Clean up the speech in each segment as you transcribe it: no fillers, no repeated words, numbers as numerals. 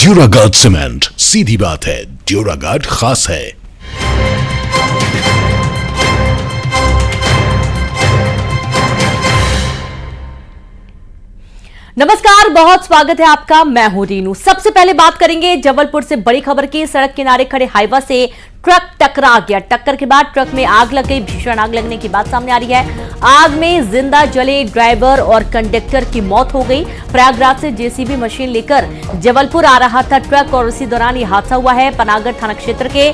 ड्यूरागार्ड cement, सीधी बात है, ड्यूरागार्ड खास है। नमस्कार, बहुत स्वागत है आपका। मैं हूं रीनू। सबसे पहले बात करेंगे जबलपुर से बड़ी खबर की। सड़क किनारे खड़े हाईवा से ट्रक टकरा गया। टक्कर के बाद ट्रक में आग लग गई। भीषण आग लगने की बात सामने आ रही है। आग में जिंदा जले ड्राइवर और कंडक्टर की मौत हो गई। प्रयागराज से जेसीबी मशीन लेकर जबलपुर आ रहा था ट्रक और उसी दौरान यह हादसा हुआ है। पनागढ़ थाना क्षेत्र के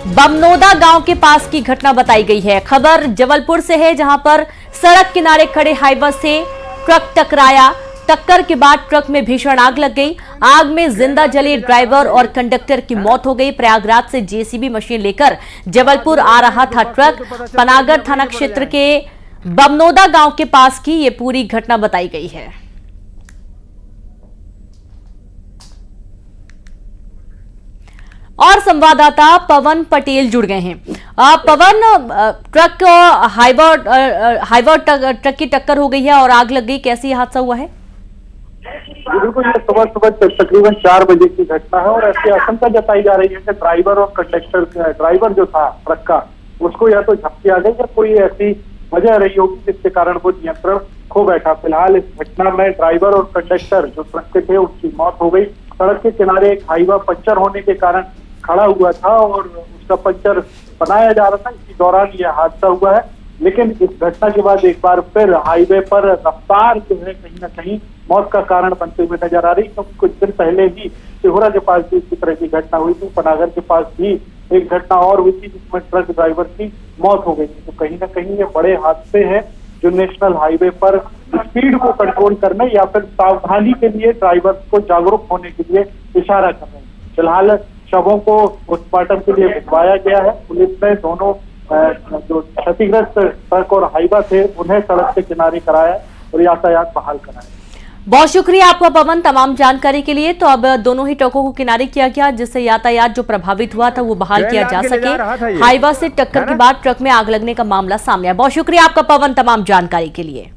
बमनोदा गांव के पास की घटना बताई गई है। खबर जबलपुर से है, जहां पर सड़क किनारे खड़े हाईवा से ट्रक टकराया। टक्कर के बाद ट्रक में भीषण आग लग गई। आग में जिंदा जले ड्राइवर और कंडक्टर की मौत हो गई। प्रयागराज से जेसीबी मशीन लेकर जबलपुर आ रहा था ट्रक। पनागढ़ थाना क्षेत्र के बमनोदा गांव के पास की ये पूरी घटना बताई गई है। और संवाददाता पवन पटेल जुड़ गए हैं। पवन, ट्रक हाईवा ट्रक की टक्कर हो गई है और आग लग गई, कैसे ये हादसा हुआ है? बिल्कुल, ये सुबह सुबह तकरीबन 4 बजे की घटना है और ऐसी आशंका जताई जा रही है कि ड्राइवर और कंडक्टर, ड्राइवर जो था ट्रक का, उसको या तो झपकी आ गई या कोई ऐसी वजह रही होगी जिसके कारण वो नियंत्रण खो बैठा। फिलहाल इस घटना में ड्राइवर और कंडक्टर जो ट्रक के थे उसकी मौत हो गई। सड़क के किनारे एक हाईवा पंचर होने के कारण खड़ा हुआ था और उसका पंचर बनाया जा रहा था। इसी दौरान यह हादसा हुआ है। लेकिन इस घटना के बाद एक बार फिर हाईवे पर रफ्तार जो है कहीं ना कहीं मौत का कारण बनते हुए नजर आ रही, क्योंकि कुछ दिन पहले ही सिहोरा के पास भी इसी तरह की घटना हुई थी। पनागढ़ के पास भी एक घटना और हुई थी जिसमें ट्रक ड्राइवर की मौत हो गई थी। तो कहीं ना कहीं ये बड़े हादसे हैं जो नेशनल हाईवे पर स्पीड को कंट्रोल करने या फिर सावधानी के लिए ड्राइवर को जागरूक होने के लिए इशारा कर रहे हैं। फिलहाल शवों को पोस्टमार्टम के लिए भिजवाया गया है। पुलिस ने दोनों जो क्षतिग्रस्त ट्रक और हाईवा थे उन्हें सड़क के किनारे कराया और यातायात बहाल कराया। बहुत शुक्रिया आपका पवन, तमाम जानकारी के लिए। तो अब दोनों ही ट्रकों को किनारे किया गया जिससे यातायात जो प्रभावित हुआ था वो बहाल किया जा सके। हाईवा से टक्कर के बाद ट्रक में आग लगने का मामला सामने आया। बहुत शुक्रिया आपका पवन, तमाम जानकारी के लिए।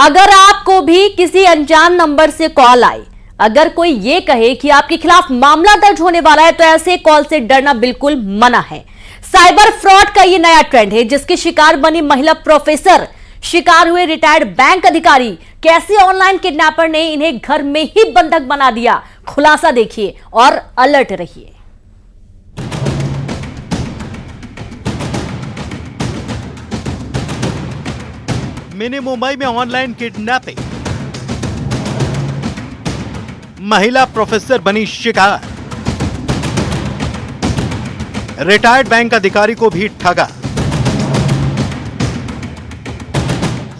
अगर आपको भी किसी अनजान नंबर से कॉल आए, अगर कोई ये कहे कि आपके खिलाफ मामला दर्ज होने वाला है, तो ऐसे कॉल से डरना बिल्कुल मना है। साइबर फ्रॉड का ये नया ट्रेंड है जिसके शिकार बनी महिला प्रोफेसर, शिकार हुए रिटायर्ड बैंक अधिकारी। कैसे ऑनलाइन किडनैपर ने इन्हें घर में ही बंधक बना दिया, खुलासा देखिए और अलर्ट रहिए। मिनी मुंबई में ऑनलाइन किडनैपिंग, महिला प्रोफेसर बनी शिकार, रिटायर्ड बैंक अधिकारी को भी ठगा।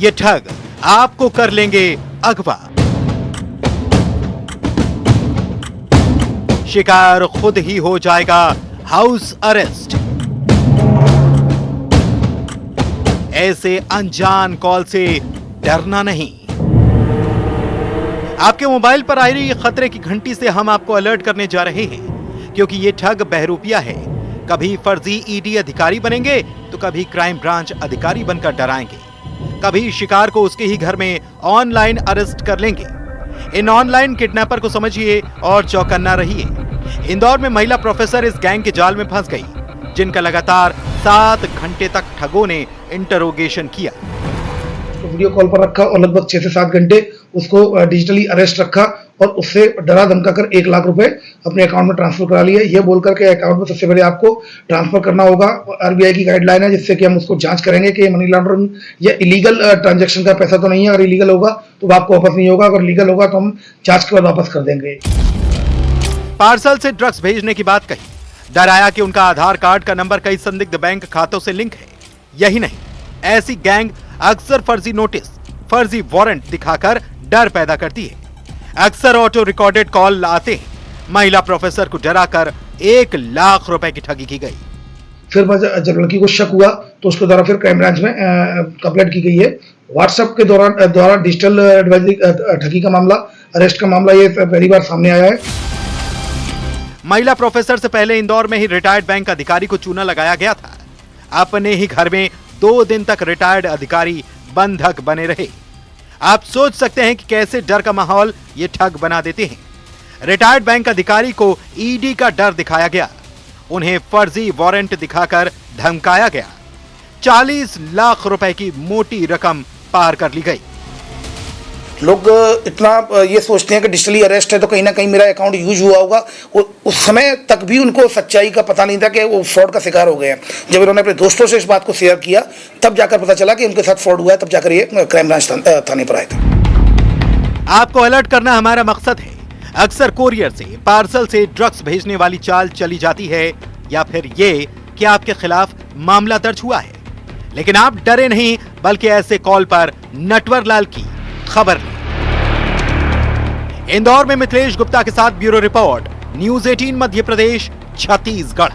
ये ठग आपको कर लेंगे अगवा। शिकार खुद ही हो जाएगा हाउस अरेस्ट। ऐसे अनजान कॉल से डरना नहीं। आपके मोबाइल पर आ रही खतरे की घंटी से हम आपको अलर्ट करने जा रहे हैं, क्योंकि ये ठग बहरूपिया है। कभी फर्जी ईडी अधिकारी बनेंगे तो कभी क्राइम ब्रांच अधिकारी बनकर डराएंगे, कभी शिकार को उसके ही घर में ऑनलाइन अरेस्ट कर लेंगे। इन ऑनलाइन किडनैपर को समझिए और चौकन्ना रहिए। इंदौर में महिला प्रोफेसर इस गैंग के जाल में फंस गई, जिनका लगातार 7 घंटे तक ठगों ने इंटरोगेशन किया। तो वीडियो कॉल पर रखा और लगभग 6 से 7 घंटे उसको डिजिटली अरेस्ट रखा और उससे डरा धमका कर 1 लाख रुपए अपने अकाउंट में ट्रांसफर करा लिए। ये बोलकर के अकाउंट में सबसे पहले आपको ट्रांसफर करना होगा। आरबीआई की गाइडलाइन है जिससे कि हम उसको जांच करेंगे कि मनी लॉन्ड्रिंग या इलीगल ट्रांजैक्शन का पैसा तो नहीं है। अगर इलीगल होगा तो आपको वापस नहीं होगा, अगर लीगल होगा तो हम जांच के बाद वापस कर देंगे। पार्सल से ड्रग्स भेजने की बात कही, डराया कि उनका आधार कार्ड का नंबर कई संदिग्ध बैंक खातों से लिंक है। यही नहीं, ऐसी गैंग अक्सर फर्जी नोटिस, फर्जी वारंट दिखाकर डर पैदा करती है। अक्सर ऑटो रिकॉर्डेड कॉल आते हैं। महिला प्रोफेसर को डराकर 1 लाख रुपए की ठगी की गई। फिर जब लड़की को शक हुआ तो उसके द्वारा फिर क्राइम ब्रांच में कंप्लेंट की गई है। व्हाट्सएप के द्वारा डिजिटल एडवाइजरी ठगी का मामला, अरेस्ट का मामला ये पहली बार सामने आया है। महिला प्रोफेसर से पहले इंदौर में ही रिटायर्ड बैंक अधिकारी को चूना लगाया गया था। अपने ही घर में 2 दिन तक रिटायर्ड अधिकारी बंधक बने रहे। आप सोच सकते हैं कि कैसे डर का माहौल ये ठग बना देते हैं। रिटायर्ड बैंक अधिकारी को ईडी का डर दिखाया गया, उन्हें फर्जी वारंट दिखाकर धमकाया गया, 40 लाख रुपए की मोटी रकम पार कर ली गई। लोग इतना ये सोचते हैं कि डिजिटली अरेस्ट है तो कहीं ना कहीं मेरा अकाउंट यूज हुआ होगा। उस समय तक भी उनको सच्चाई का पता नहीं था कि वो फ्रॉड का शिकार हो गए हैं। जब इन्होंने अपने दोस्तों से इस बात को शेयर किया तब जाकर पता चला कि उनके साथ फ्रॉड हुआ है, तब जाकर ये क्राइम ब्रांच थाने पर आए थे। आपको अलर्ट करना हमारा मकसद है। अक्सर कोरियर से, पार्सल से ड्रग्स भेजने वाली चाल चली जाती है, या फिर ये कि आपके खिलाफ मामला दर्ज हुआ है, लेकिन आप डरे नहीं, बल्कि ऐसे कॉल पर नटवर लाल की खबर लें। इंदौर में मिथिलेश गुप्ता के साथ bureau report, news 18 Madhya Pradesh, Chhattisgarh.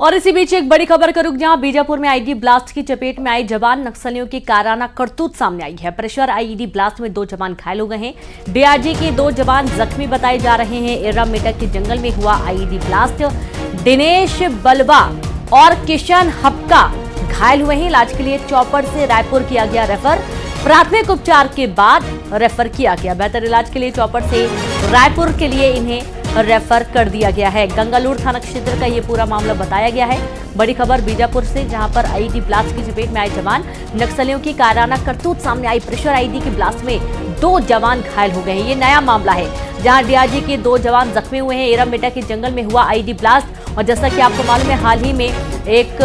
और इसी बीच एक बड़ी खबर का रुख, जहां बीजापुर में आईईडी ब्लास्ट की चपेट में आई जवान नक्सलियों की काराना करतूत सामने आई है। प्रेशर आईईडी ब्लास्ट में 2 जवान घायल हो गए हैं। डीआरजी के 2 जवान जख्मी बताए जा रहे हैं। एरा मेटा के जंगल में हुआ आईईडी ब्लास्ट। दिनेश बलवा और किशन हप्का घायल हुए हैं। इलाज के लिए चॉपर से रायपुर किया गया रेफर। प्राथमिक उपचार के बाद रेफर किया गया। बेहतर इलाज के लिए चॉपर से रायपुर के लिए इन्हें रेफर कर दिया गया है। गंगालूर थाना क्षेत्र का ये पूरा मामला बताया गया है। बड़ी खबर बीजापुर से, जहां पर आईईडी ब्लास्ट की चपेट में आए जवान नक्सलियों की काराना करतूत सामने आई। प्रेशर आईईडी के ब्लास्ट में 2 जवान घायल हो गए हैं। ये नया मामला है, जहां डीआरजी के 2 जवान जख्मी हुए हैं। एरामेटा के जंगल में हुआ आईईडी ब्लास्ट। और जैसा कि आपको मालूम है, हाल ही में एक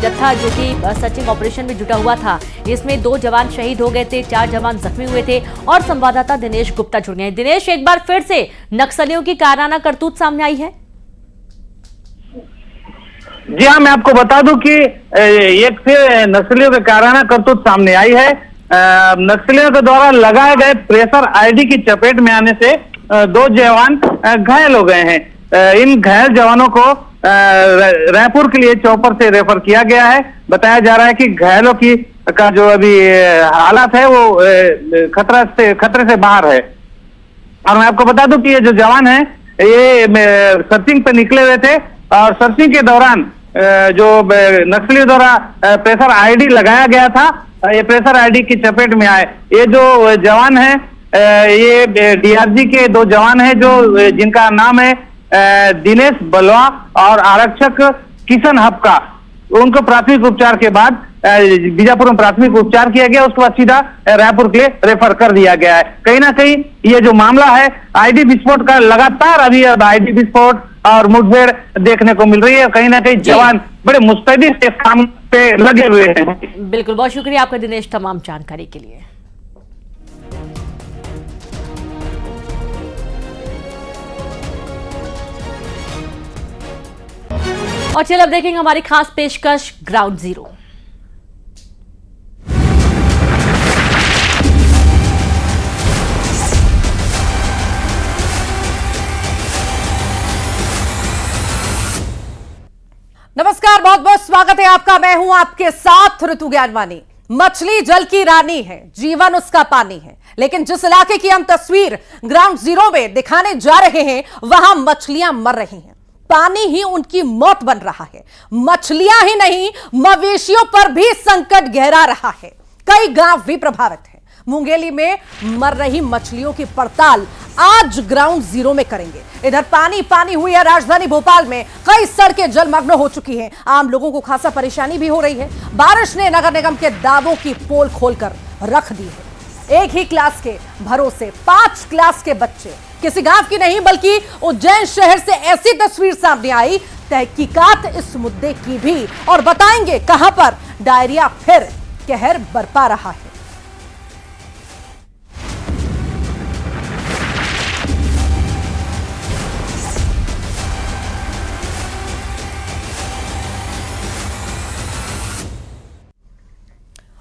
जत्था जो कि सर्चिंग ऑपरेशन में जुटा हुआ था, इसमें 2 जवान शहीद हो गए थे, 4 जवान जख्मी हुए थे। और संवाददाता दिनेश गुप्ता जुड़ गए हैं। दिनेश, एक बार फिर से नक्सलियों की काराना करतूत सामने आई है। जी हाँ, मैं आपको बता दूं कि एक फिर नक्सलियों के काराना करतूत सामने आई है। नक्सलियों के द्वारा लगाए गए प्रेशर आईडी की चपेट में आने से 2 जवान घायल हो गए हैं। इन घायल जवानों को रायपुर के लिए चॉपर से रेफर किया गया है। बताया जा रहा है कि घायलों की का जो अभी हालात है वो खतरे से बाहर है। और मैं आपको बता दूं कि ये जो जवान है ये सर्चिंग पे निकले हुए थे, और सर्चिंग के दौरान जो नक्सलियों द्वारा प्रेशर आईडी लगाया गया था, ये प्रेशर आईडी की चपेट में आए। ये जो जवान है ये डीआरजी के 2 जवान है, जो जिनका नाम है दिनेश बलवा और आरक्षक किशन हप्का। उनको प्राथमिक उपचार के बाद बीजापुर में प्राथमिक उपचार किया गया, उसके बाद सीधा रायपुर के लिए रेफर कर दिया गया है। कहीं ना कहीं ये जो मामला है आईडी विस्फोट का, लगातार अभी आईडी विस्फोट और मुठभेड़ देखने को मिल रही है। कहीं ना कहीं जवान बड़े मुस्तैदी से काम पे लगे हुए हैं। बिल्कुल, बहुत शुक्रिया आपका दिनेश तमाम जानकारी के लिए। और चलिए अब देखेंगे हमारी खास पेशकश ग्राउंड जीरो। नमस्कार, बहुत बहुत स्वागत है आपका। मैं हूं आपके साथ ऋतु ज्ञानवानी। मछली जल की रानी है, जीवन उसका पानी है, लेकिन जिस इलाके की हम तस्वीर ग्राउंड जीरो में दिखाने जा रहे हैं, वहां मछलियां मर रही हैं। पानी ही उनकी मौत बन रहा है। मछलियां ही नहीं, मवेशियों पर भी संकट गहरा रहा है। कई गांव भी प्रभावित हैं। मुंगेली में मर रही मछलियों की पड़ताल आज ग्राउंड जीरो में करेंगे। इधर पानी पानी हुई है राजधानी भोपाल में। कई सड़कें जलमग्न हो चुकी हैं। आम लोगों को खासा परेशानी भी हो रही है। बारिश ने नगर निगम के दावों की पोल खोलकर रख दी है। एक ही क्लास के भरोसे 5 क्लास के बच्चे, किसी गांव की नहीं बल्कि उज्जैन शहर से ऐसी तस्वीर सामने आई। तहकीकात इस मुद्दे की भी, और बताएंगे कहां पर डायरिया फिर कहर बरपा रहा है।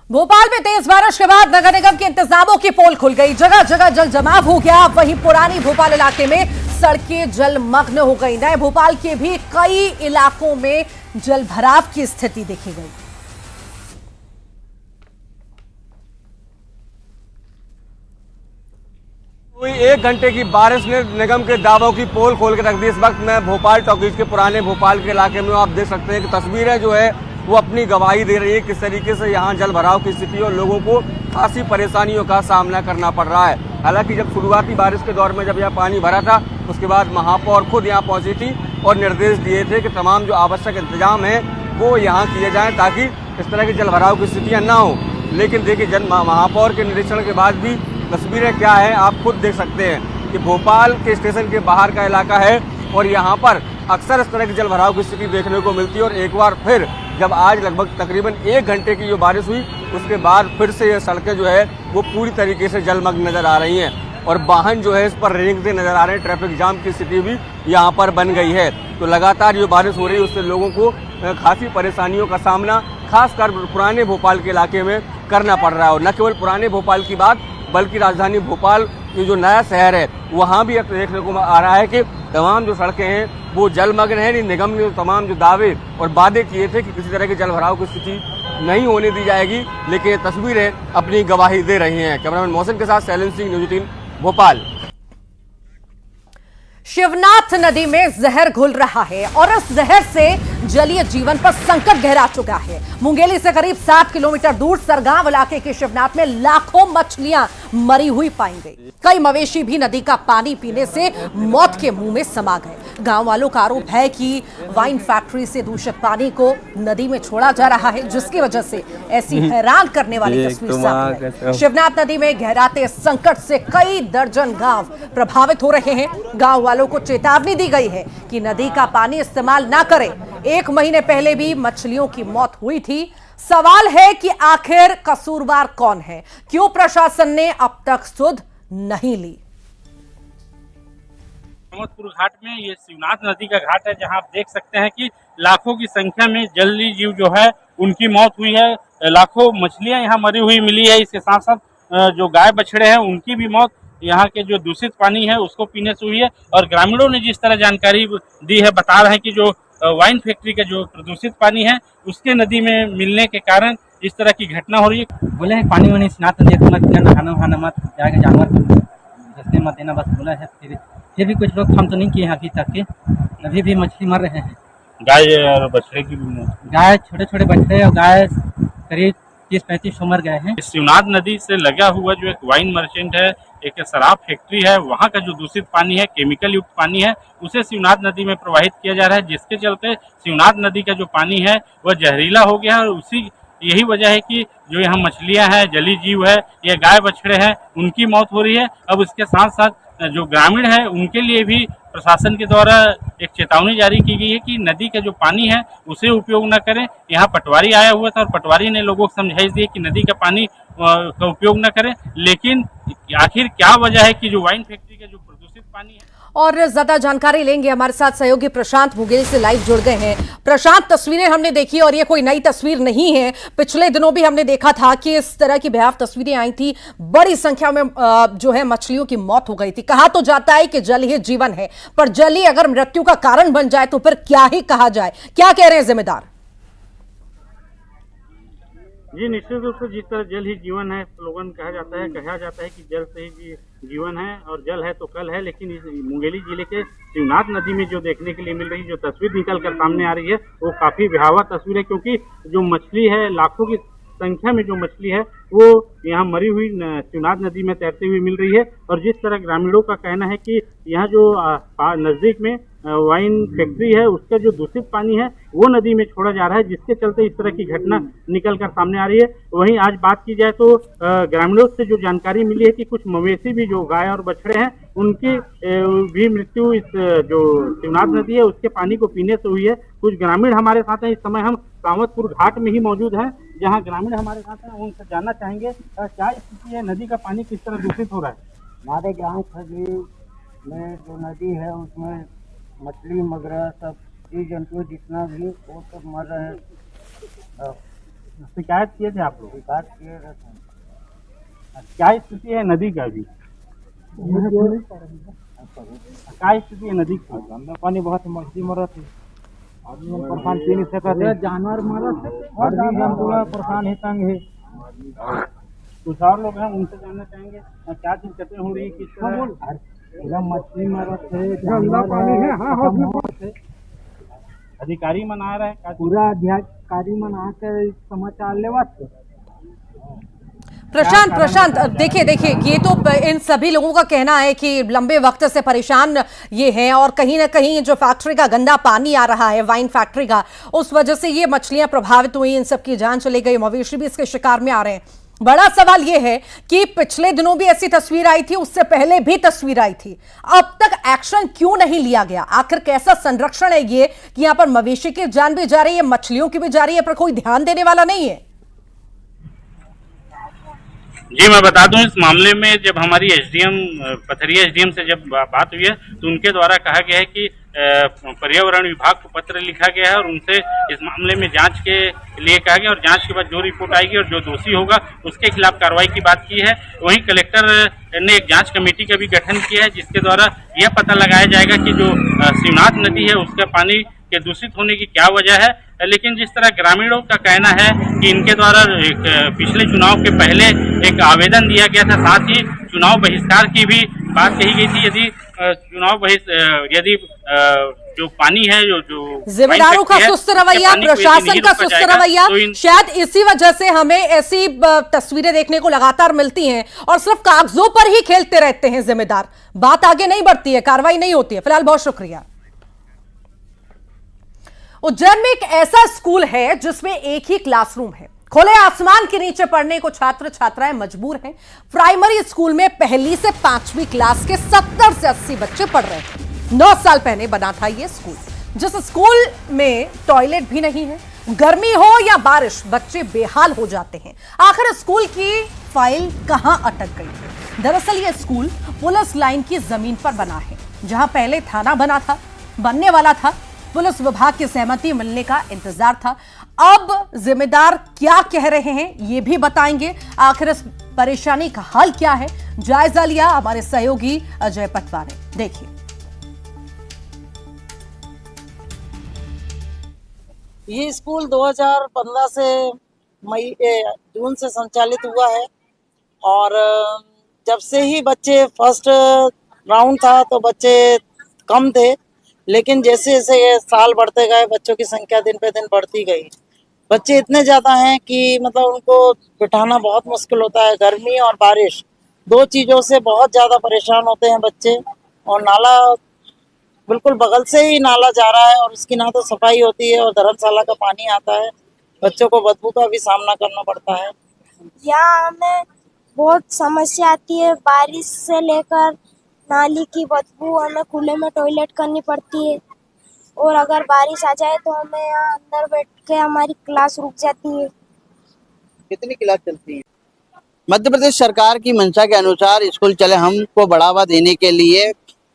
भोपाल में तेज बारिश के बाद नगर निगम के इंतजामों की पोल खुल गई। जगह जगह जल जमाव हो गया। वहीं पुरानी भोपाल इलाके में सड़कें जलमग्न हो गई। नए भोपाल के भी कई इलाकों में जल भराव की स्थिति देखी गई। हुई 1 घंटे की बारिश ने निगम के दावों की पोल खोल के रख दी। इस वक्त मैं भोपाल टॉकीज के पुराने भोपाल के इलाके में, आप देख सकते हैं कि तस्वीरें जो है वो अपनी गवाही दे रही है किस तरीके से यहाँ जल भराव की स्थिति और लोगों को खासी परेशानियों का सामना करना पड़ रहा है। हालांकि जब शुरुआती बारिश के दौर में जब यहाँ पानी भरा था, उसके बाद महापौर खुद यहाँ पहुंची थी और निर्देश दिए थे कि तमाम जो आवश्यक इंतजाम है वो यहाँ किए जाएं ताकि इस तरह की जल भराव की स्थितियाँ ना हो। लेकिन देखिए महापौर के निरीक्षण के बाद भी तस्वीरें क्या है आप खुद देख सकते हैं कि भोपाल के स्टेशन के बाहर का इलाका है और यहाँ पर अक्सर इस तरह की जल भराव की स्थिति देखने को मिलती है। और एक बार फिर जब आज लगभग तकरीबन 1 घंटे की जो बारिश हुई उसके बाद फिर से ये सड़कें जो है वो पूरी तरीके से जलमग्न नजर आ रही हैं और वाहन जो है इस पर रेंगते नजर आ रहे हैं। ट्रैफिक जाम की स्थिति भी यहाँ पर बन गई है। तो लगातार जो बारिश हो रही है उससे लोगों को काफ़ी परेशानियों का सामना खासकर पुराने भोपाल के इलाके में करना पड़ रहा है। और न केवल पुराने भोपाल की बात बल्कि राजधानी भोपाल की जो नया शहर है वहाँ भी अब देखने को आ रहा है कि तमाम जो सड़कें हैं वो जलमग्न है। निगम ने तमाम जो दावे और वादे किए थे कि किसी तरह के जल भराव की स्थिति नहीं होने दी जाएगी, लेकिन ये तस्वीरें अपनी गवाही दे रही हैं। कैमरामैन मोहसिन के साथ शैलेंद्र सिंह, न्यूज़ 18 भोपाल। शिवनाथ नदी में जहर घुल रहा है और इस जहर से जलीय जीवन पर संकट गहरा चुका है। मुंगेली से करीब 7 किलोमीटर दूर सरगांव इलाके के शिवनाथ में लाखों मछलियां मरी हुई पाई गई। कई मवेशी भी नदी का पानी पीने से मौत के मुंह में समा गए। गांव वालों का आरोप है कि वाइन फैक्ट्री से दूषित पानी को नदी में छोड़ा जा रहा है, जिसकी वजह से ऐसी हैरान करने वाली तस्वीर सामने आई। शिवनाथ नदी में गहराते संकट से कई दर्जन गांव प्रभावित हो रहे हैं। गांव वालों को चेतावनी दी गई है कि नदी का पानी इस्तेमाल ना करें। 1 महीने पहले भी मछलियों की मौत हुई थी। सवाल है कि आखिर कसूरवार कौन है? क्यों प्रशासन ने अब तक सुध नहीं ली? कामतपुर घाट में ये शिवनाथ नदी का घाट है, जहां आप देख सकते हैं कि लाखों की संख्या में जलीय जीव जो है उनकी मौत हुई है। लाखों मछलियां यहाँ मरी हुई मिली है। इसके साथ साथ जो गाय बछड़े हैं उनकी भी मौत यहाँ के जो दूषित पानी है उसको पीने से हुई है। और ग्रामीणों ने जिस तरह जानकारी दी है, बता रहे हैं कि जो वाइन फैक्ट्री का जो प्रदूषित पानी है उसके नदी में मिलने के कारण इस तरह की घटना हो रही है। बोले हैं पानी वानी स्नान तो देखो मत, नहाना वहाना मत, जाके जानवर घसने मत देना, बस बोला है। फिर भी कुछ लोग हम तो नहीं किए हैं अभी तक के, अभी भी मछली मर रहे हैं। गाय और बछड़े की भी गाय, छोटे छोटे बछड़े और गाय करीब 30-35 मर गए हैं। शिवनाथ नदी से लगा हुआ जो एक वाइन मर्चेंट है, एक शराब फैक्ट्री है, वहाँ का जो दूषित पानी है, केमिकल युक्त पानी है, उसे शिवनाथ नदी में प्रवाहित किया जा रहा है, जिसके चलते शिवनाथ नदी का जो पानी है वह जहरीला हो गया है। और यही वजह है कि जो यहाँ मछलियाँ हैं, जलीय जीव है, ये गाय बछड़े हैं, उनकी मौत हो रही है। अब इसके साथ साथ जो ग्रामीण है उनके लिए भी प्रशासन के द्वारा एक चेतावनी जारी की गई है कि नदी का जो पानी है उसे उपयोग न करें। यहाँ पटवारी आया हुआ था और पटवारी ने लोगों को समझाइश दी कि नदी का पानी का उपयोग न करें। लेकिन आखिर क्या वजह है कि जो वाइन फैक्ट्री का जो प्रदूषित पानी है। और ज्यादा जानकारी लेंगे, हमारे साथ सहयोगी प्रशांत मुंगेली से लाइव जुड़ गए हैं। प्रशांत, तस्वीरें हमने देखी और ये कोई नई तस्वीर नहीं है। पिछले दिनों भी हमने देखा था कि इस तरह की भयावह तस्वीरें आई थी, बड़ी संख्या में जो है मछलियों की मौत हो गई थी। कहा तो जाता है कि जल ही जीवन है, पर जल ही अगर मृत्यु का कारण बन जाए तो फिर क्या ही कहा जाए? क्या कह रहे हैं जिम्मेदार? जी, निश्चित रूप से जिस तरह जल ही जीवन है स्लोगन कहा जाता है कि जल से ही जीवन है और जल है तो कल है। लेकिन इस मुंगेली जिले के शिवनाथ नदी में जो देखने के लिए मिल रही जो तस्वीर निकल कर सामने आ रही है वो काफी भयावह तस्वीर है, क्योंकि जो मछली है, लाखों की संख्या में जो मछली है वो यहाँ मरी हुई शिवनाथ नदी में तैरती हुई मिल रही है। और जिस तरह ग्रामीणों का कहना है कि यहाँ जो नजदीक में वाइन फैक्ट्री है उसका जो दूषित पानी है वो नदी में छोड़ा जा रहा है, जिसके चलते इस तरह की घटना निकल कर सामने आ रही है। वहीं आज बात की जाए तो ग्रामीणों से जो जानकारी मिली है कि कुछ मवेशी भी जो गाय और बछड़े हैं उनकी भी मृत्यु इस जो शिवनाथ नदी है उसके पानी को पीने से हुई है। कुछ ग्रामीण हमारे साथ हैं, इस समय हम कामतपुर घाट में ही मौजूद हैं, जहाँ ग्रामीण हमारे साथ हैं। उनसे जानना चाहेंगे क्या स्थिति है, नदी का पानी किस तरह दूषित हो रहा है? हमारे गाँव खजरी में जो नदी है उसमें मछली मगरह सब जीव जंतु जितना भी वो सब मर रहे हैं। शिकायत किए थे आप लोग? शिकायत किए रहते। क्या स्थिति है नदी का? भी क्या स्थिति है नदी की? गंदा पानी बहुत, मछली मर थी, आदमी परेशान, पी नहीं सकते, जानवर मर और जीव जंतु परेशान है, तंग है। कुछ और लोग हैं, उनसे जानना चाहेंगे क्या दिक्कतें हो रही है, किस तरह मछली मरत है, गंदा पानी है। अधिकारी मन आ रहा है का? पूरा अधिकारी मन आकर समाचार लेवत। प्रशांत देखिए ये तो इन सभी लोगों का कहना है कि लंबे वक्त से परेशान ये हैं और कहीं ना कहीं जो फैक्ट्री का गंदा पानी आ रहा है, वाइन फैक्ट्री का, उस वजह से ये मछलियां प्रभावित हुई, इन सब की जान चली गई, मवेशी भी इसके शिकार में आ रहे हैं। बड़ा सवाल ये है कि पिछले दिनों भी ऐसी तस्वीर आई थी, उससे पहले भी तस्वीर आई थी, अब तक एक्शन क्यों नहीं लिया गया? आखिर कैसा संरक्षण है ये कि यहाँ पर मवेशी की जान भी जा रही है, मछलियों की भी जा रही है, पर कोई ध्यान देने वाला नहीं है। जी मैं बता दूं, इस मामले में जब हमारी एसडीएम पथरिया एसडीएम से जब बात हुई है तो उनके द्वारा कहा गया है कि पर्यावरण विभाग को पत्र लिखा गया है और उनसे इस मामले में जांच के लिए कहा गया और जांच के बाद जो रिपोर्ट आएगी और जो दोषी होगा उसके खिलाफ कार्रवाई की बात की है। वहीं कलेक्टर ने एक जांच कमेटी का भी गठन किया है जिसके द्वारा यह पता लगाया जाएगा कि जो शिवनाथ नदी है उसका पानी के दूषित होने की क्या वजह है। लेकिन जिस तरह ग्रामीणों का कहना है कि इनके द्वारा पिछले चुनाव के पहले एक आवेदन दिया गया था, साथ ही चुनाव बहिष्कार की भी बात कही गई थी। यदि जो पानी है जो जिम्मेदारों का सुस्त रवैया, प्रशासन का सुस्त रवैया, शायद इसी वजह से हमें ऐसी तस्वीरें देखने को लगातार मिलती हैं और सिर्फ कागजों पर ही खेलते रहते हैं जिम्मेदार, बात आगे नहीं बढ़ती है, कार्रवाई नहीं होती है। फिलहाल बहुत शुक्रिया। उज्जैन में एक ऐसा स्कूल है जिसमें एक ही क्लासरूम है, खुले आसमान के नीचे पढ़ने को छात्र छात्राएं मजबूर हैं। प्राइमरी स्कूल में पहली से 5वीं क्लास के 70 से 80 बच्चे पढ़ रहे हैं। 9 साल पहले बना था यह स्कूल, जिस स्कूल में टॉयलेट भी नहीं है। गर्मी हो या बारिश बच्चे बेहाल हो जाते हैं। आखिर स्कूल की फाइल कहां अटक गई है? दरअसल यह स्कूल पुलिस लाइन की जमीन पर बना है, जहां पहले थाना बनने वाला था। पुलिस विभाग की सहमति मिलने का इंतजार था। अब जिम्मेदार क्या कह रहे हैं ये भी बताएंगे। आखिर इस परेशानी का हल क्या है, जायजा लिया हमारे सहयोगी अजय पटवा ने। देखिए, ये स्कूल 2015 से जून से संचालित हुआ है और जब से ही बच्चे फर्स्ट राउंड था तो बच्चे कम थे, लेकिन जैसे जैसे ये साल बढ़ते गए बच्चों की संख्या दिन पे दिन बढ़ती गई। बच्चे इतने ज़्यादा हैं कि मतलब उनको बिठाना बहुत मुश्किल होता है। गर्मी और बारिश 2 चीज़ों से बहुत ज़्यादा परेशान होते हैं बच्चे। और नाला बिल्कुल बगल से ही नाला जा रहा है और उसकी ना तो सफाई होती है और धर्मशाला का पानी आता है, बच्चों को बदबू का भी सामना करना पड़ता है। यहाँ हमें बहुत समस्या आती है, बारिश से लेकर नाली की बदबू, हमें खुले में टॉयलेट करनी पड़ती है और अगर बारिश आ जाए तो हमें यहाँ अंदर बैठ के हमारी क्लास रुक जाती है। कितनी क्लास चलती है? मध्य प्रदेश सरकार की मंशा के अनुसार स्कूल चले हमको बढ़ावा देने के लिए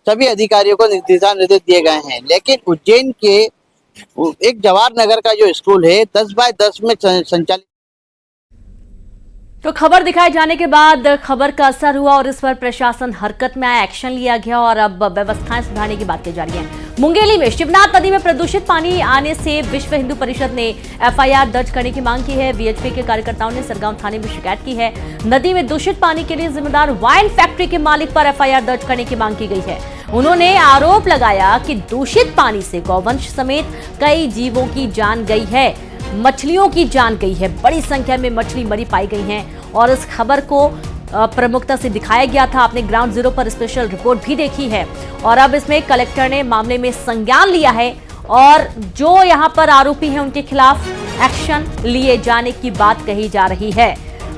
सभी अधिकारियों को दिशा निर्देश दिए गए हैं, लेकिन उज्जैन के एक जवाहर नगर का जो स्कूल है 10 बाय 10 में संचालित। तो खबर दिखाए जाने के बाद खबर का असर हुआ और इस पर प्रशासन हरकत में आया, एक्शन लिया गया और अब व्यवस्थाएं सुधारने की बात की जा रही है। मुंगेली में शिवनाथ नदी में प्रदूषित पानी आने से विश्व हिंदू परिषद ने एफआईआर दर्ज करने की मांग की है। वीएचपी के कार्यकर्ताओं ने सरगांव थाने में शिकायत की है। नदी में दूषित पानी के लिए जिम्मेदार वाइन फैक्ट्री के मालिक पर एफआईआर दर्ज करने की मांग की गई है। उन्होंने आरोप लगाया कि दूषित पानी से गौवंश समेत कई जीवों की जान गई है, मछलियों की जान गई है, बड़ी संख्या में मछली मरी पाई गई हैं और इस खबर को प्रमुखता से दिखाया गया था। आपने ग्राउंड जीरो पर स्पेशल रिपोर्ट भी देखी है और अब इसमें कलेक्टर ने मामले में संज्ञान लिया है और जो यहां पर आरोपी हैं उनके खिलाफ एक्शन लिए जाने की बात कही जा रही है।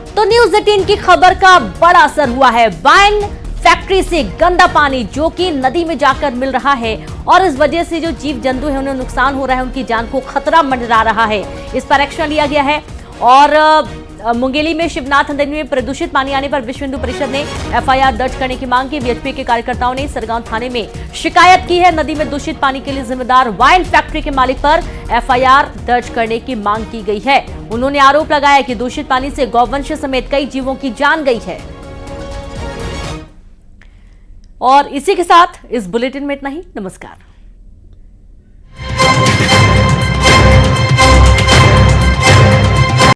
तो न्यूज़ 18 की खबर का बड़ा असर हुआ है। वाइन फैक्ट्री से गंदा पानी जो कि नदी में जाकर मिल रहा है और इस वजह से जो जीव जंतु है उन्हें नुकसान हो रहा है, उनकी जान को खतरा मंडरा रहा है। इस पर एक्शन लिया गया है और मुंगेली में शिवनाथ नदी में प्रदूषित पानी आने पर विश्व हिंदू परिषद ने एफआईआर दर्ज करने की मांग की। वीएचपी के कार्यकर्ताओं ने सरगांव थाने में शिकायत की है। नदी में दूषित पानी के लिए जिम्मेदार वाइन फैक्ट्री के मालिक पर एफआईआर दर्ज करने की मांग की गई है। उन्होंने आरोप लगाया कि दूषित पानी से गौवंश समेत कई जीवों की जान गई है। और इसी के साथ इस बुलेटिन में इतना ही। नमस्कार।